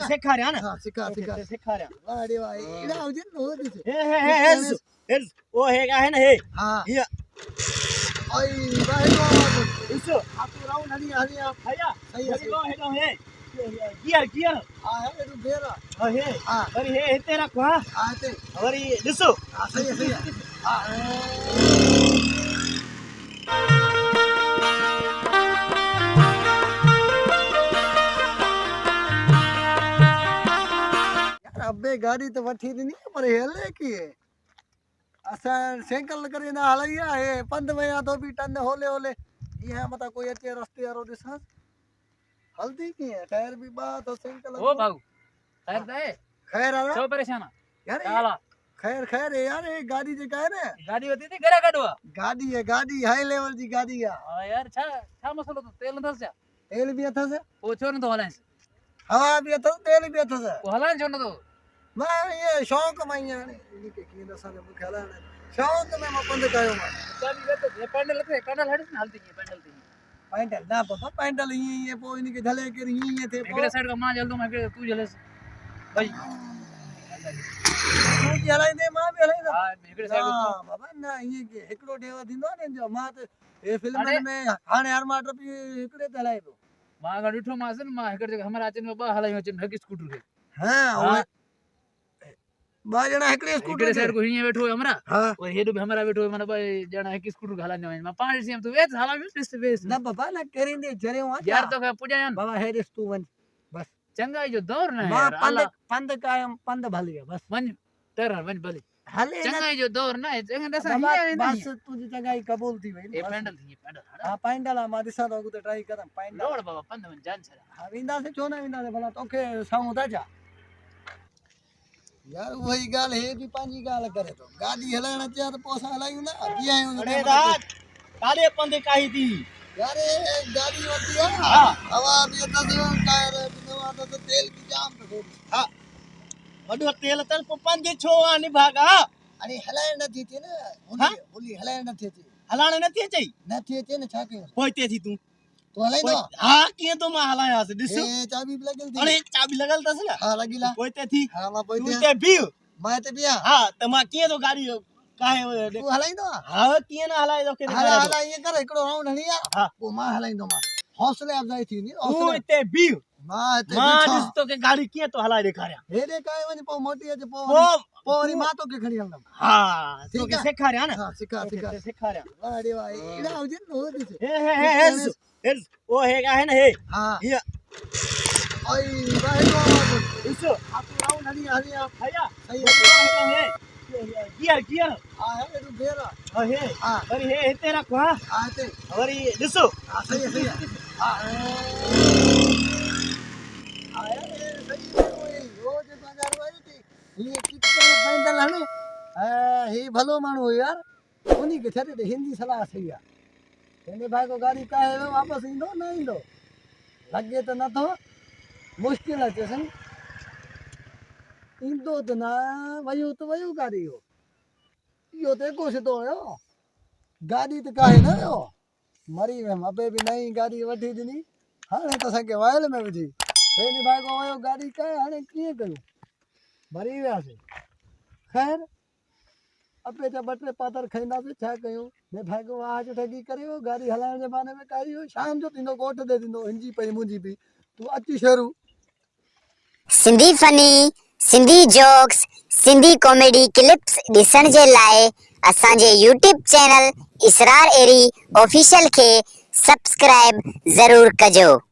सिखा रहा ना हां सिखा सिखा रहा वाड़े वाई इड़ा हो जे नो दिसे हे ओ है ना हे हां ये ओई भाई को इसो आप राउंड हनी हनी भैया सही है हे गियर हां है तू बेरा हे हां अरे हे तेरा को आते और ये दिसो हां सही है हां अबे गाड़ी तो वठी दी नहीं पर हेले की है असा साइकिल करे ना हलैया है पंध में या तो भी टन होले होले ये मता कोई अचे रास्ते यारो दिसा हल्दी की है टायर भी बात और साइकिल ओ भाऊ खैर दे खैर आ सब परेशान यार काला खैर खैर है यार ये गाड़ी जे का है ना गाड़ी होती थी घरा काढवा गाड़ी हाई लेवल जी गाड़ी है हां यार छा मसलो तो तेल न दस तेल भी अथस ओ छोर न तो हलाइन हवा भी अथस तेल भी अथस ओ हलाइन छो न तो मैं ये शौक में यानी इनके की दसा ने मुखे हलाना शौक में मैं बंद कयो मैं चाबी वेत ये पैंडल हड़स न हलती है पैंडल थी पैंडल ना पापा पैंडल ये पो इनके झले के ये थे एकड़े साइड का मां जल्दो मैं तू जलेस भाई तू हलाई दे मां भी हलाई दे हां एकड़े साइड हां बाबा ना ये के एकड़ो देवा दिनो ने जो मां तो ए फिल्म में हाने हर माटर भी एकड़े हलाई दो मां का डिठो मासन मां एकड़े हमरा अचन में बा हलाई अचन हक स्कूटर के हां बा जना एकड़े स्कूटर एकड़े साइड को हिए बैठो हमरा हां और हेडो भी हमरा बैठो माने भाई जना हक स्कूटर हला ने मैं पानी से तू वेत हला में डिस बेस ना बाबा ना करेंदे जरे वहां यार तो पुजा यान बाबा हेरिस तू वन बस चंगाई जो दौर ना मां यार पंद कायम पंद भलिया बस वन तर वन भले हले ना चंगाई जो दौर ना चंगा दसा बाबा हिए बस तुझी जगह कबूल थी भाई ए पैंडल थी पैंडल हां पैंडल मा दिसा तो तो ट्राई करम पैंडल लोड बाबा पंद में जान छरा हां विंदा से छो ना विंदा से भला तोखे साऊं ता जा यार वही गाल है जी पांजी गाल करे तो गाड़ी हलाना चाह तो पोसा हलायू ना अभी आयो अरे रात काले पंदे काई थी यार गाड़ी होती है हां हवा भी तो टायर बिनवा तो तेल भी जाम तो हां वडो तेल तल पंदे छो आनी भागा अरे हलाय न थी ना बोली हलाय न थी हलाने नथी चई न थी न छा कयो पोइते थी तू तो हलाई दो हां किए तो मां हलाया से दिस ए चाबी भी लगल थी अरे चाबी लगल तस ना हां लगिला पोइते थी हां मा तू पोइते ते भी मैं ते बिया हां त मां किए तो गाड़ी काहे तू हलाई दो हां किए ना हलाए तो के हला हला ये कर एकड़ो राउंड हलिया हां वो मां हलाई दो मां हौसले अफजाई थी नी तू हौसले ते भी मां ते मां बिठा दिस तो के गाड़ी किए तो हलाए दिखाया हे दे काय वने पो मोटी अज पो वो पोरी मां तो के खड़ी हलम हां तो के सिखा रहा ना हां सिखा सिखा रहा वाड़े वाई इड़ा हो जे नो दिसे हे ओ है ना हे हां ये ओई भाई को इसो आप राउंड हनी हनी भैया सही है हे गियर हां है तू बेरा हे हां अरे हे तेरा को आते और ये दिसो हां सही है हां आया सही है वो जे बाजार वाली थी ये कितना पैंडल हने हे भलो मानो यार उन्हीं के छते हिंदी सलाह सही है हिंदी भाई को गाड़ी का है वापस इंदो ना इंदो लगे तो न तो मुश्किल है जैसे इंदो तो ना वयू गाड़ी हो यो ते को से तो यो गाड़ी तो काहे ना यो मरी में अबे भी नई गाड़ी वठी दिनी हाने तो सके वायल में वठी हे नी भाई को यो गाड़ी का हाने किए कयो मरी वया से खैर अबे जब बटले पातर खैंदा से छा कयो ने भाई को आज ठगी करियो गाड़ी हलाने जे बाने में करियो शाम जो तिनो कोट दे दिनो इंजी पई मुंजी भी तू अची Sheru Sindhi funny Sindhi jokes Sindhi comedy clips ॾिसण जे लाइ असांजे यूट्यूब चैनल इसरार एरी ऑफिशियल खे सब्सक्राइब ज़रूर कजो।